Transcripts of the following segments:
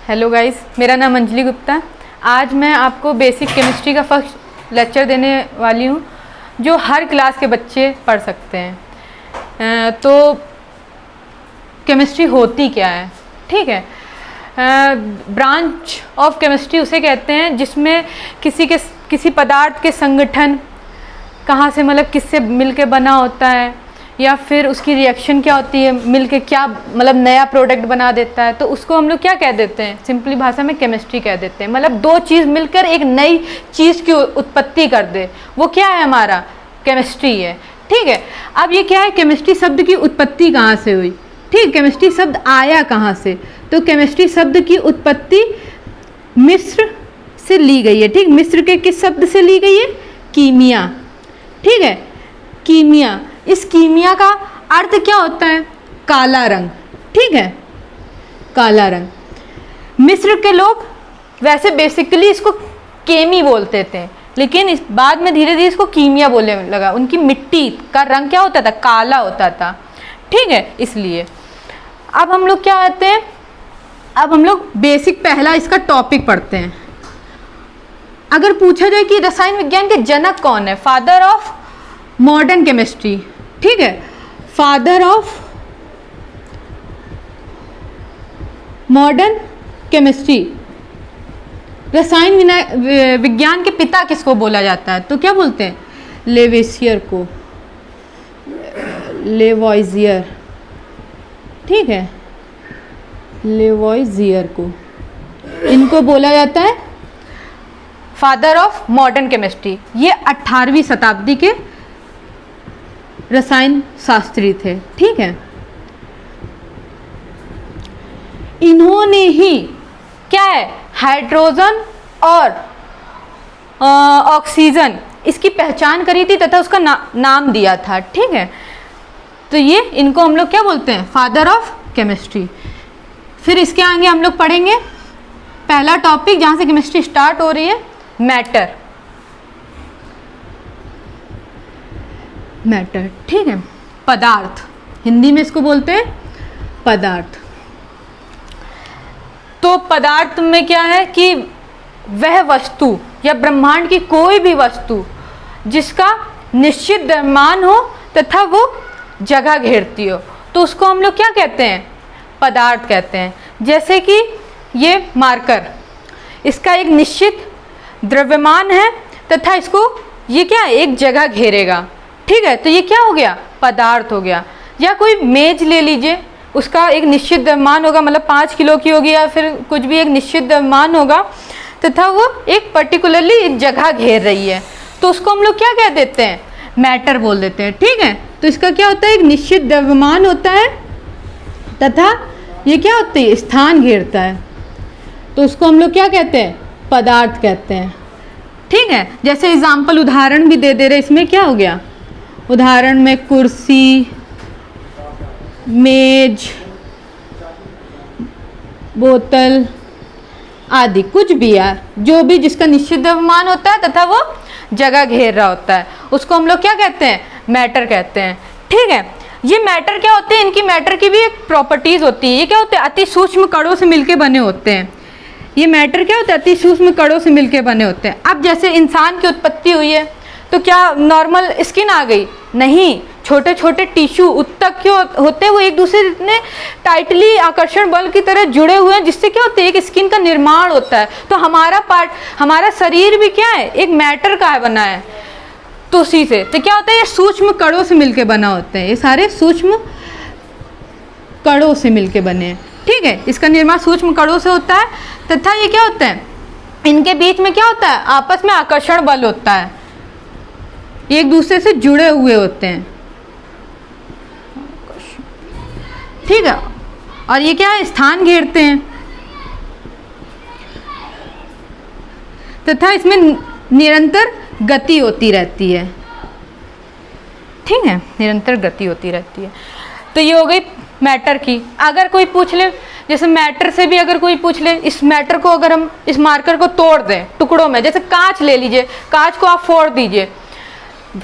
Hello guys, मेरा नाम अंजलि गुप्ता। आज मैं आपको बेसिक केमिस्ट्री का फर्स्ट लेक्चर देने वाली हूँ जो हर क्लास के बच्चे पढ़ सकते हैं। तो केमिस्ट्री होती क्या है? ठीक है, ब्रांच ऑफ केमिस्ट्री उसे कहते हैं जिसमें किसी पदार्थ के संगठन कहाँ से मतलब किससे मिलके बना होता है, या फिर उसकी रिएक्शन क्या होती है, मिलके क्या मतलब नया प्रोडक्ट बना देता है, तो उसको हम लोग क्या कह देते हैं? सिंपली भाषा में केमिस्ट्री कह देते हैं। मतलब दो चीज़ मिलकर एक नई चीज़ की उत्पत्ति कर दे, वो क्या है? हमारा केमिस्ट्री है। ठीक है, अब ये क्या है? केमिस्ट्री शब्द की उत्पत्ति कहाँ से हुई? ठीक, केमिस्ट्री शब्द आया कहाँ से? तो केमिस्ट्री शब्द की उत्पत्ति मिस्र से ली गई है। ठीक, मिस्र के किस शब्द से ली गई है? कीमिया। ठीक है, कीमिया। इस कीमिया का अर्थ क्या होता है? काला रंग। ठीक है, काला रंग। मिस्र के लोग वैसे बेसिकली इसको केमी बोलते थे, लेकिन इस बाद में धीरे धीरे इसको कीमिया बोलने लगा। उनकी मिट्टी का रंग क्या होता था? काला होता था। ठीक है, इसलिए अब हम लोग क्या आते हैं, अब हम लोग बेसिक पहला इसका टॉपिक पढ़ते हैं। अगर पूछा जाए कि रसायन विज्ञान के जनक कौन है, फादर ऑफ मॉडर्न केमिस्ट्री, ठीक है, फादर ऑफ मॉडर्न केमिस्ट्री, रसायन विज्ञान के पिता किसको बोला जाता है? तो क्या बोलते हैं? लेवेसियर को, लेवॉइजियर। ठीक है, लेवॉइजियर को इनको बोला जाता है फादर ऑफ मॉडर्न केमिस्ट्री। ये 18वीं शताब्दी के रसायन शास्त्री थे। ठीक है, इन्होंने ही क्या है, हाइड्रोजन और ऑक्सीजन इसकी पहचान करी थी तथा उसका नाम दिया था। ठीक है, तो ये इनको हम लोग क्या बोलते हैं? Father of chemistry. फिर इसके आगे हम लोग पढ़ेंगे पहला टॉपिक जहां से केमिस्ट्री स्टार्ट हो रही है, मैटर। मैटर, ठीक है, पदार्थ। हिंदी में इसको बोलते हैं पदार्थ। तो पदार्थ में क्या है कि वह वस्तु या ब्रह्मांड की कोई भी वस्तु जिसका निश्चित द्रव्यमान हो तथा वो जगह घेरती हो, तो उसको हम लोग क्या कहते हैं? पदार्थ कहते हैं। जैसे कि ये मार्कर, इसका एक निश्चित द्रव्यमान है तथा इसको ये क्या है? एक जगह घेरेगा। ठीक है, तो ये क्या हो गया? पदार्थ हो गया। या कोई मेज ले लीजिए, उसका एक निश्चित द्रव्यमान होगा, मतलब 5 किलो की होगी या फिर कुछ भी एक निश्चित द्रव्यमान होगा तथा वो एक पर्टिकुलरली एक जगह घेर रही है, तो उसको हम लोग क्या कह देते हैं? मैटर बोल देते हैं। ठीक है, तो इसका क्या होता है? एक निश्चित द्रव्यमान होता है तथा ये क्या होता है? स्थान घेरता है, तो उसको हम लोग क्या कहते हैं? पदार्थ कहते हैं। ठीक है, जैसे एग्जाम्पल उदाहरण भी दे रहे, इसमें क्या हो गया? उदाहरण में कुर्सी, मेज, बोतल आदि, कुछ भी यार, जो भी जिसका निश्चित द्रव्यमान होता है तथा वो जगह घेर रहा होता है, उसको हम लोग क्या कहते हैं? मैटर कहते हैं। ठीक है, ये मैटर क्या होते हैं? इनकी मैटर की भी एक प्रॉपर्टीज होती है। ये क्या होते हैं? अति सूक्ष्म कणों से मिलके बने होते हैं। ये मैटर क्या होता है? अति सूक्ष्म कणों से मिलके बने होते हैं। अब जैसे इंसान की उत्पत्ति हुई है, तो क्या नॉर्मल स्किन आ गई? नहीं, छोटे छोटे टिश्यू उत्तक क्यों होते हैं? वो एक दूसरे इतने टाइटली आकर्षण बल की तरह जुड़े हुए हैं, जिससे क्या होता है? एक स्किन का निर्माण होता है। तो हमारा शरीर भी क्या है? एक मैटर का है, बना है। तो उसी से तो क्या होता है? ये सूक्ष्म कणों से मिलके बना होते हैं। ये सारे सूक्ष्म कणों से मिलके बने हैं। ठीक है, इसका निर्माण सूक्ष्म कणों से होता है तथा ये क्या होता है? इनके बीच में क्या होता है? आपस में आकर्षण बल होता है, एक दूसरे से जुड़े हुए होते हैं। ठीक है, और ये क्या है? स्थान घेरते हैं तथा इसमें निरंतर गति होती रहती है। ठीक है, निरंतर गति होती रहती है। तो ये हो गई मैटर की। अगर कोई पूछ ले, जैसे मैटर से भी अगर कोई पूछ ले, इस मैटर को अगर हम इस मार्कर को तोड़ दें टुकड़ों में, जैसे कांच ले लीजिए, कांच को आप फोड़ दीजिए,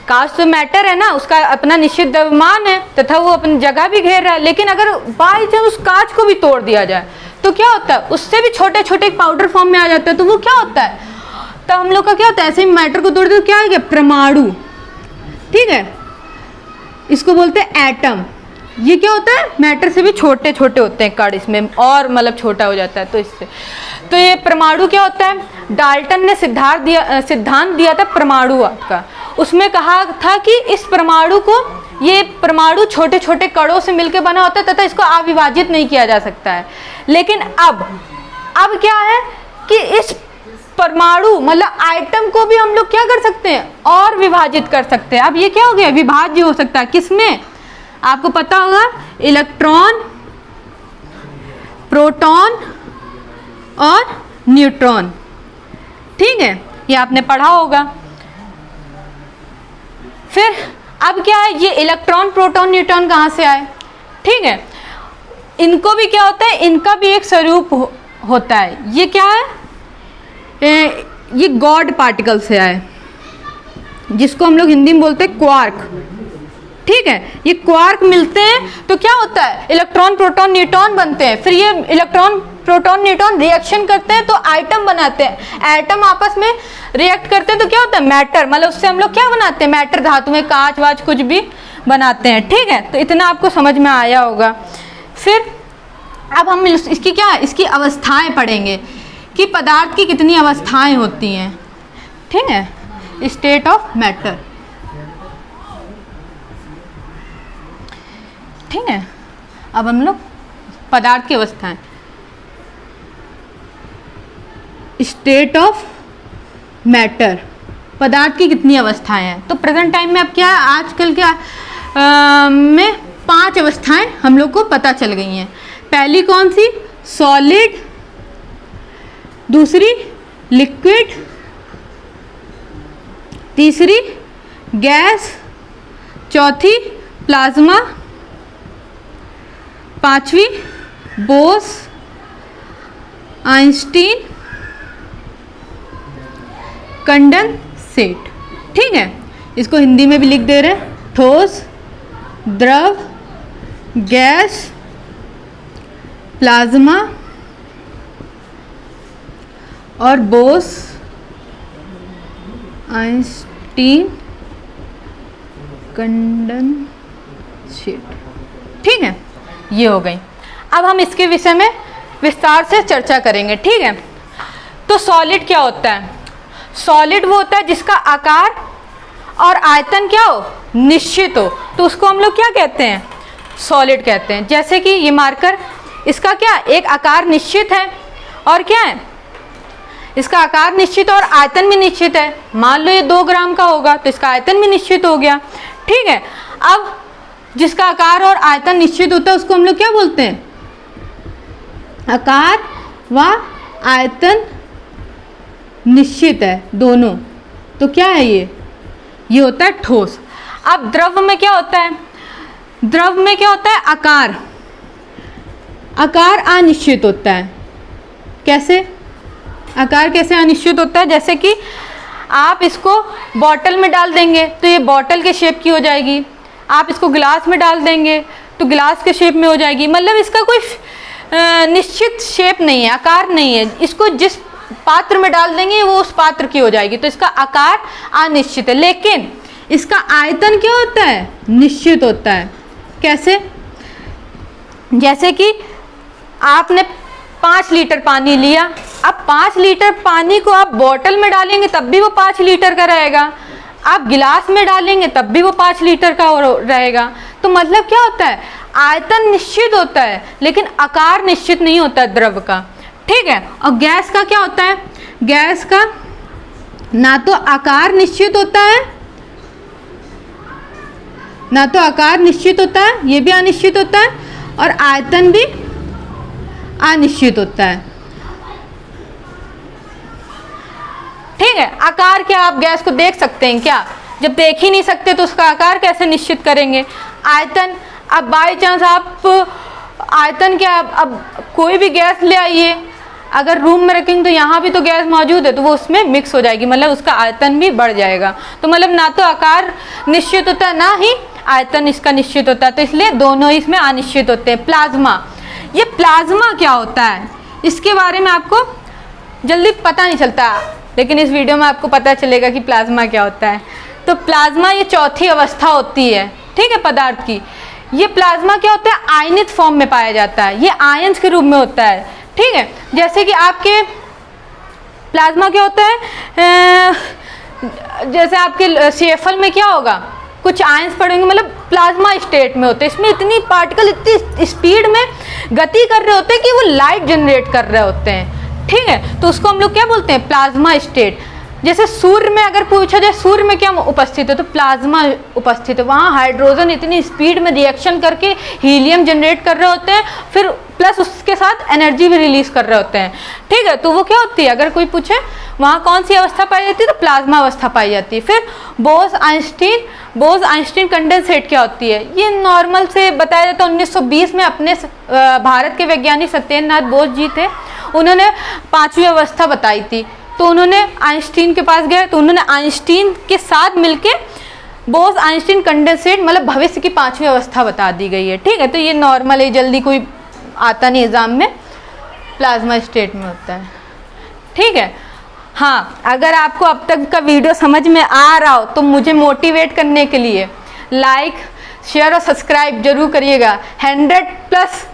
कांच तो मैटर है ना, उसका अपना निश्चित द्रव्यमान है तथा वो अपनी जगह भी घेर रहा है, लेकिन अगर बाई चांस उस कांच को भी तोड़ दिया जाए तो क्या होता है, उससे भी छोटे छोटे पाउडर फॉर्म में आ जाता है। तो वो क्या होता है, तो हम लोग का क्या होता है, ऐसे ही मैटर को तोड़ दे तो क्या है, परमाणु। ठीक है, इसको बोलते हैं एटम। ये क्या होता है, मैटर से भी छोटे छोटे होते हैं कण, इसमें और मतलब छोटा हो जाता है। तो इससे तो ये परमाणु क्या होता है, डाल्टन ने सिद्धांत दिया था परमाणुवाद का। उसमें कहा था कि इस परमाणु को, ये परमाणु छोटे छोटे कणों से मिलकर बना होता है तथा इसको अविभाजित नहीं किया जा सकता है। लेकिन अब क्या है कि इस परमाणु मतलब आइटम को भी हम लोग क्या कर सकते हैं, और विभाजित कर सकते हैं। अब ये क्या हो गया, विभाज्य हो सकता है। किसमें, आपको पता होगा, इलेक्ट्रॉन, प्रोटॉन और न्यूट्रॉन। ठीक है, ये आपने पढ़ा होगा। फिर अब क्या है, ये इलेक्ट्रॉन, प्रोटॉन, न्यूट्रॉन कहाँ से आए। ठीक है, इनको भी क्या होता है, इनका भी एक स्वरूप होता है। ये क्या है, ये गॉड पार्टिकल से आए, जिसको हम लोग हिंदी में बोलते हैं क्वार्क। ठीक है, ये क्वार्क मिलते हैं तो क्या होता है, इलेक्ट्रॉन, प्रोटॉन, न्यूट्रॉन बनते हैं। फिर ये इलेक्ट्रॉन, प्रोटॉन, न्यूट्रॉन रिएक्शन करते हैं तो आइटम बनाते हैं। एटम आपस में रिएक्ट करते हैं तो क्या होता है, मैटर। मतलब उससे हम लोग क्या बनाते हैं, मैटर, धातु में कांच वाच कुछ भी बनाते हैं। ठीक है, तो इतना आपको समझ में आया होगा। फिर अब हम इसकी क्या, इसकी अवस्थाएं पढ़ेंगे कि पदार्थ की कितनी अवस्थाएं होती हैं। ठीक है, स्टेट ऑफ मैटर। ठीक है, अब हम लोग पदार्थ की अवस्थाएं, स्टेट ऑफ मैटर, पदार्थ की कितनी अवस्थाएं हैं। तो प्रेजेंट टाइम में अब क्या है, आजकल क्या में 5 अवस्थाएं हम लोग को पता चल गई हैं। पहली कौन सी, सॉलिड, दूसरी लिक्विड, तीसरी गैस, चौथी प्लाज्मा, पांचवी बोस आइंस्टीन कंडेंसेट। ठीक है, इसको हिंदी में भी लिख दे रहे हैं, ठोस, द्रव, गैस, प्लाज्मा और बोस आइंस्टीन कंडेंसेट। ठीक है, ये हो गई। अब हम इसके विषय में विस्तार से चर्चा करेंगे। ठीक है, तो सॉलिड क्या होता है, सॉलिड वो होता है जिसका आकार और आयतन क्या हो, निश्चित हो, तो उसको हम लोग क्या कहते हैं, सॉलिड कहते हैं। जैसे कि ये मार्कर, इसका क्या, एक आकार निश्चित है और क्या है, इसका आकार निश्चित और आयतन भी निश्चित है। मान लो ये 2 ग्राम का होगा तो इसका आयतन भी निश्चित हो गया। ठीक है, अब जिसका आकार और आयतन निश्चित होता है उसको हम लोग क्या बोलते हैं, आकार व आयतन निश्चित है दोनों, तो क्या है ये होता है ठोस। अब द्रव में क्या होता है, द्रव में क्या होता है, आकार अनिश्चित होता है। कैसे, आकार कैसे अनिश्चित होता है, जैसे कि आप इसको बॉटल में डाल देंगे तो ये बॉटल के शेप की हो जाएगी, आप इसको गिलास में डाल देंगे तो गिलास के शेप में हो जाएगी। मतलब इसका कोई निश्चित शेप नहीं है, आकार नहीं है। इसको जिस पात्र में डाल देंगे वो उस पात्र की हो जाएगी, तो इसका आकार अनिश्चित है। लेकिन इसका आयतन क्या होता है, निश्चित होता है। कैसे, जैसे कि आपने 5 लीटर पानी लिया, अब 5 लीटर पानी को आप बोतल में डालेंगे तब भी वो 5 लीटर का रहेगा, आप गिलास में डालेंगे तब भी वो 5 लीटर का रहेगा। तो मतलब क्या होता है, आयतन निश्चित होता है लेकिन आकार निश्चित नहीं होता है द्रव का। ठीक है, और गैस का क्या होता है, गैस का ना तो आकार निश्चित होता है, ना तो आकार निश्चित होता है, ये भी अनिश्चित होता है, और आयतन भी अनिश्चित होता है। ठीक है, आकार क्या, आप गैस को देख सकते हैं क्या, जब देख ही नहीं सकते तो उसका आकार कैसे निश्चित करेंगे। आयतन, अब बाई चांस आप आयतन क्या, अब कोई भी गैस ले आइए, अगर रूम में रखेंगे तो यहाँ भी तो गैस मौजूद है, तो वो उसमें मिक्स हो जाएगी, मतलब उसका आयतन भी बढ़ जाएगा। तो मतलब ना तो आकार निश्चित होता है, ना ही आयतन इसका निश्चित होता है, तो इसलिए दोनों ही इसमें अनिश्चित होते हैं। प्लाज्मा, ये प्लाज्मा क्या होता है इसके बारे में आपको जल्दी पता नहीं चलता, लेकिन इस वीडियो में आपको पता चलेगा कि प्लाज्मा क्या होता है। तो प्लाज्मा ये चौथी अवस्था होती है, ठीक है, पदार्थ की। ये प्लाज्मा क्या होता है, आयनित फॉर्म में पाया जाता है, ये आयंस के रूप में होता है, ठीक है। जैसे कि आपके प्लाज्मा क्या होता है, जैसे आपके CFL में क्या होगा, कुछ आयंस पड़ेंगे, मतलब प्लाज्मा स्टेट में होते हैं। इसमें इतनी पार्टिकल इतनी स्पीड में गति कर रहे होते हैं कि वो लाइट जनरेट कर रहे होते हैं, ठीक है। तो उसको हम लोग क्या बोलते हैं, प्लाज्मा स्टेट। जैसे सूर्य में अगर पूछा जाए सूर्य में क्या उपस्थित है, तो प्लाज्मा उपस्थित है। वहाँ हाइड्रोजन इतनी स्पीड में रिएक्शन करके हीलियम जनरेट कर रहे होते हैं, फिर प्लस उसके साथ एनर्जी भी रिलीज कर रहे होते हैं, ठीक है। तो वो क्या होती है, अगर कोई पूछे वहाँ कौन सी अवस्था पाई जाती है, तो प्लाज्मा अवस्था पाई जाती है। फिर बोस आइंस्टीन कंडेंसेट क्या होती है, ये नॉर्मल से बताया जाता है। 1920 में अपने भारत के वैज्ञानिक सत्येंद्रनाथ बोस जी थे, उन्होंने 5वीं अवस्था बताई थी। तो उन्होंने आइंस्टीन के पास गए, तो उन्होंने आइंस्टीन के साथ मिलके बोस आइंस्टीन कंडेंसेट मतलब भविष्य की 5वीं अवस्था बता दी गई है, ठीक है। तो ये नॉर्मल है, जल्दी कोई आता नहीं एग्जाम में, प्लाज्मा स्टेट में होता है, ठीक है। हाँ, अगर आपको अब तक का वीडियो समझ में आ रहा हो तो मुझे मोटिवेट करने के लिए लाइक, शेयर और सब्सक्राइब जरूर करिएगा। 100+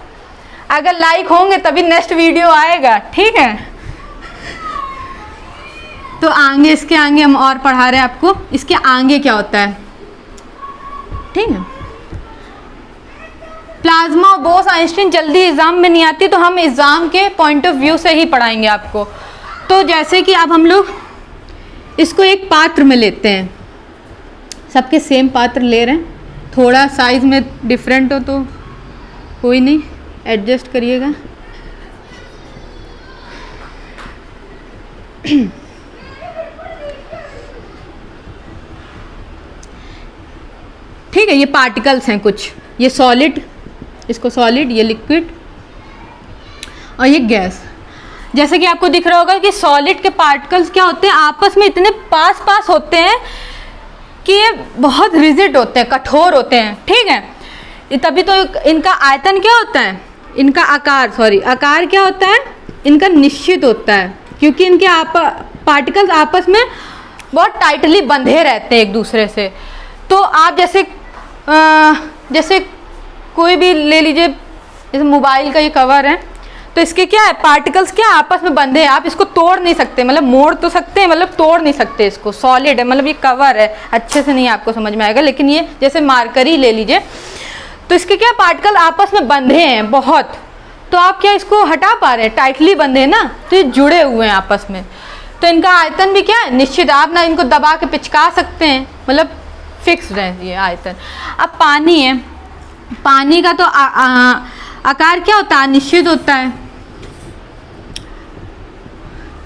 अगर लाइक होंगे तभी नेक्स्ट वीडियो आएगा, ठीक है। तो आगे, इसके आगे हम और पढ़ा रहे हैं आपको, इसके आगे क्या होता है, ठीक है। प्लाज्मा और बोस आइंस्टीन जल्दी एग्जाम में नहीं आती, तो हम एग्जाम के पॉइंट ऑफ व्यू से ही पढ़ाएंगे आपको। तो जैसे कि अब हम लोग इसको एक पात्र में लेते हैं, सबके सेम पात्र ले रहे हैं, थोड़ा साइज में डिफरेंट हो तो कोई नहीं, एडजस्ट करिएगा। ठीक है, ये पार्टिकल्स हैं कुछ, ये सॉलिड, इसको सॉलिड, ये लिक्विड और ये गैस। जैसे कि आपको दिख रहा होगा कि सॉलिड के पार्टिकल्स क्या होते हैं, आपस में इतने पास होते हैं कि ये बहुत रिजिड होते हैं, कठोर होते हैं, ठीक है। तभी तो इनका आयतन क्या होता है, इनका आकार क्या होता है, इनका निश्चित होता है, क्योंकि इनके पार्टिकल्स आपस में बहुत टाइटली बंधे रहते हैं एक दूसरे से। तो आप जैसे कोई भी ले लीजिए, जैसे मोबाइल का ये कवर है, तो इसके क्या है, पार्टिकल्स क्या आपस में बंधे हैं, आप इसको तोड़ नहीं सकते, मतलब मोड़ तो सकते हैं, मतलब तोड़ नहीं सकते इसको। सॉलिड है, मतलब ये कवर है, अच्छे से नहीं आपको समझ में आएगा, लेकिन ये जैसे मार्करी ले लीजिए, तो इसके क्या पार्टिकल आपस में बंधे हैं बहुत, तो आप क्या इसको हटा पा रहे हैं, टाइटली बंधे हैं ना, तो ये जुड़े हुए हैं आपस में। तो इनका आयतन भी क्या है, निश्चित, आप ना इनको दबा के पिचका सकते हैं, मतलब फिक्स्ड है ये आयतन। अब पानी है, पानी का तो आकार क्या होता है, अनिश्चित होता है,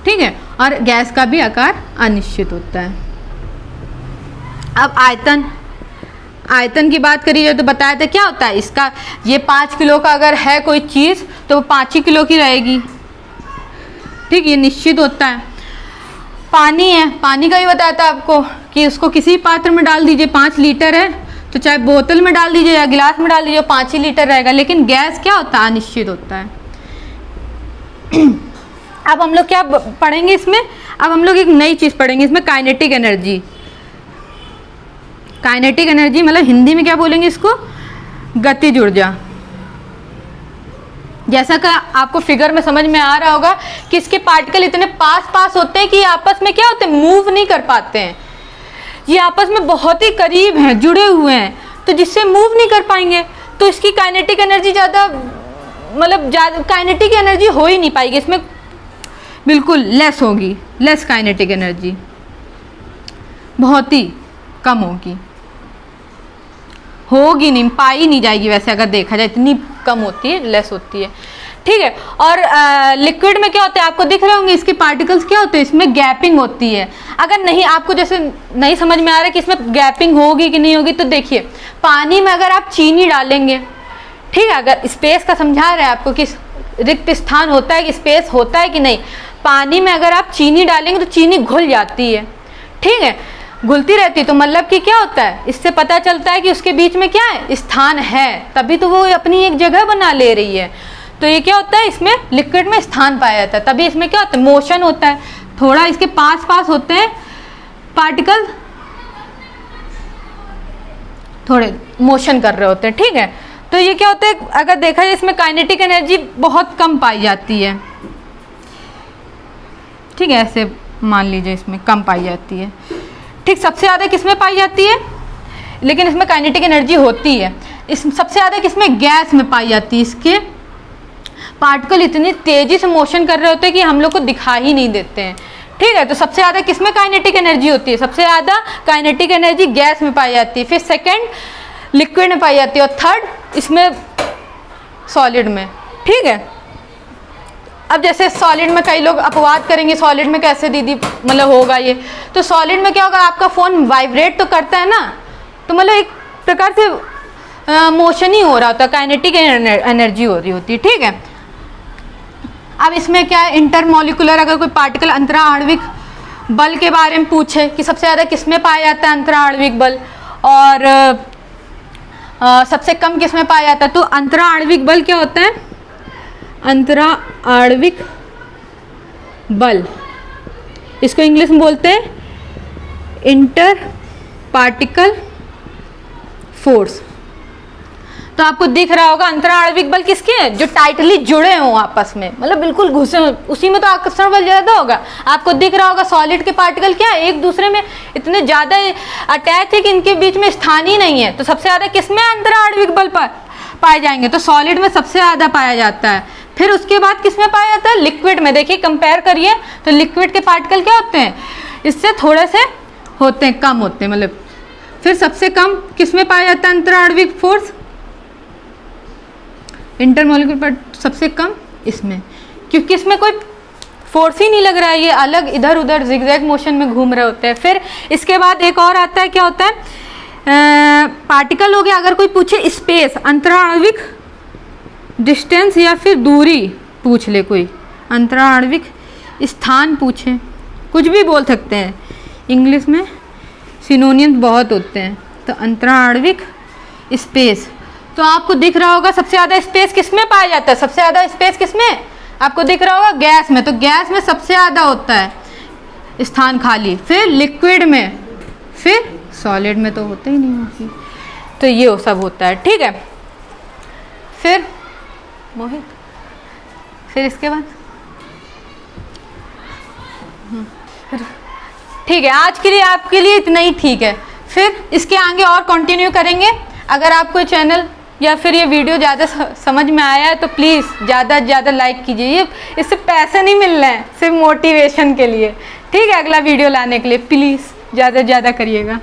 ठीक है, और गैस का भी आकार अनिश्चित होता है। अब आयतन की बात करी जाए तो बताया था क्या होता है इसका, ये 5 किलो का अगर है कोई चीज़ तो वो 5 ही किलो की रहेगी, ठीक, ये निश्चित होता है। पानी है, पानी का ही बताया था आपको कि उसको किसी पात्र में डाल दीजिए, 5 लीटर है तो चाहे बोतल में डाल दीजिए या गिलास में डाल दीजिए, 5 ही लीटर रहेगा। लेकिन गैस क्या होता है, अनिश्चित होता है। अब हम लोग क्या पढ़ेंगे इसमें, अब हम लोग एक नई चीज़ पढ़ेंगे इसमें, काइनेटिक एनर्जी। काइनेटिक एनर्जी मतलब हिंदी में क्या बोलेंगे इसको, गतिज ऊर्जा। जैसा कि आपको फिगर में समझ में आ रहा होगा कि इसके पार्टिकल इतने पास होते हैं कि आपस में क्या होते हैं, मूव नहीं कर पाते हैं, ये आपस में बहुत ही करीब हैं, जुड़े हुए हैं, तो जिससे मूव नहीं कर पाएंगे तो इसकी काइनेटिक एनर्जी ज़्यादा काइनेटिक एनर्जी हो ही नहीं पाएगी, इसमें बिल्कुल लेस होगी, लेस काइनेटिक एनर्जी, बहुत ही कम होगी नहीं, पाई नहीं जाएगी वैसे अगर देखा जाए, इतनी कम होती है, लेस होती है, ठीक है। और लिक्विड में क्या होता है, आपको दिख रहे होंगे इसके पार्टिकल्स क्या होते हैं, इसमें गैपिंग होती है। अगर नहीं आपको जैसे नहीं समझ में आ रहा है कि इसमें गैपिंग होगी कि नहीं होगी, तो देखिए पानी में अगर आप चीनी डालेंगे, ठीक है, अगर स्पेस का समझा रहे हैं आपको कि रिक्त स्थान होता है, स्पेस होता है कि नहीं। पानी में अगर आप चीनी डालेंगे तो चीनी घुल जाती है, ठीक है, घुलती रहती है, तो मतलब कि क्या होता है, इससे पता चलता है कि उसके बीच में क्या है, स्थान है, तभी तो वो अपनी एक जगह बना ले रही है। तो ये क्या होता है, इसमें लिक्विड में स्थान पाया जाता है, तभी इसमें क्या होता है, मोशन होता है। थोड़ा इसके पास पास होते हैं पार्टिकल, थोड़े मोशन कर रहे होते हैं, ठीक है। तो ये क्या होता है, अगर देखा जाए इसमें काइनेटिक एनर्जी बहुत कम पाई जाती है, ठीक है, ऐसे मान लीजिए इसमें कम पाई जाती है, ठीक। सबसे ज़्यादा किसमें पाई जाती है, लेकिन इसमें काइनेटिक एनर्जी होती है, इस सबसे ज़्यादा किसमें, गैस में पाई जाती है। इसके पार्टिकल इतनी तेज़ी से मोशन कर रहे होते हैं कि हम लोग को दिखा ही नहीं देते हैं, ठीक है। तो सबसे ज़्यादा किसमें काइनेटिक एनर्जी होती है, सबसे ज़्यादा काइनेटिक एनर्जी गैस में पाई जाती है, फिर सेकंड लिक्विड में पाई जाती है, और थर्ड इसमें सॉलिड में, ठीक है। अब जैसे सॉलिड में कई लोग अपवाद करेंगे, सॉलिड में कैसे दीदी मतलब होगा ये, तो सॉलिड में क्या होगा, आपका फ़ोन वाइब्रेट तो करता है ना, तो मतलब एक प्रकार से मोशन ही हो रहा होता है, काइनेटिक एनर्जी हो रही होती है, ठीक है। अब इसमें क्या है, इंटरमोलिकुलर, अगर कोई पार्टिकल अंतरा आणविक बल के बारे में पूछे कि सबसे ज़्यादा किसमें पाया जाता है अंतरा आणविक बल, और सबसे कम किसमें पाया जाता है, तो अंतरा आणविक बल क्या होता है, अंतरा आणविक बल, इसको इंग्लिश में बोलते हैं इंटर पार्टिकल फोर्स। तो आपको दिख रहा होगा अंतरा आणविक बल किसके हैं, जो टाइटली जुड़े हों आपस में, मतलब बिल्कुल घुसे हों, उसी में तो आकर्षण बल ज़्यादा होगा। आपको दिख रहा होगा सॉलिड के पार्टिकल क्या है, एक दूसरे में इतने ज़्यादा अटैच है कि इनके बीच में स्थान ही नहीं है। तो सबसे ज़्यादा किसमें अंतरा आणविक बल पाए जाएंगे, तो सॉलिड में सबसे ज़्यादा पाया जाता है। फिर उसके बाद किसमें पाया जाता है, लिक्विड में। देखिए कंपेयर करिए तो लिक्विड के पार्टिकल क्या होते हैं, इससे थोड़े से होते हैं, कम होते हैं मतलब। फिर सबसे कम किसमें पाया जाता है अंतरा आणविक फोर्स, इंटरमोलिकुलर, पर सबसे कम इसमें, क्योंकि इसमें कोई फोर्स ही नहीं लग रहा है, ये अलग इधर उधर जिगजैग मोशन में घूम रहे होते हैं। फिर इसके बाद एक और आता है, क्या होता है, पार्टिकल हो गया। अगर कोई पूछे स्पेस, अंतरा आणविक डिस्टेंस या फिर दूरी पूछ ले, कोई अंतरा आणविक स्थान पूछे, कुछ भी बोल सकते हैं, इंग्लिश में सिनोनियम बहुत होते हैं। तो अंतरा आणविक स्पेस, तो आपको दिख रहा होगा सबसे ज़्यादा स्पेस किसमें पाया जाता है, सबसे ज़्यादा स्पेस किसमें, आपको दिख रहा होगा गैस में। तो गैस में सबसे ज़्यादा होता है स्थान खाली, फिर लिक्विड में, फिर सॉलिड में तो होता ही नहीं होती। तो ये वो सब होता है, ठीक है। फिर मोहित, फिर इसके बाद ठीक है, आज के लिए आपके लिए इतना ही ठीक है। फिर इसके आगे और कंटिन्यू करेंगे। अगर आपको चैनल या फिर ये वीडियो ज़्यादा समझ में आया है तो प्लीज़ ज़्यादा से ज़्यादा लाइक कीजिए, ये इससे पैसे नहीं मिल रहे हैं, सिर्फ मोटिवेशन के लिए, ठीक है। अगला वीडियो लाने के लिए प्लीज़ ज़्यादा से ज़्यादा करिएगा।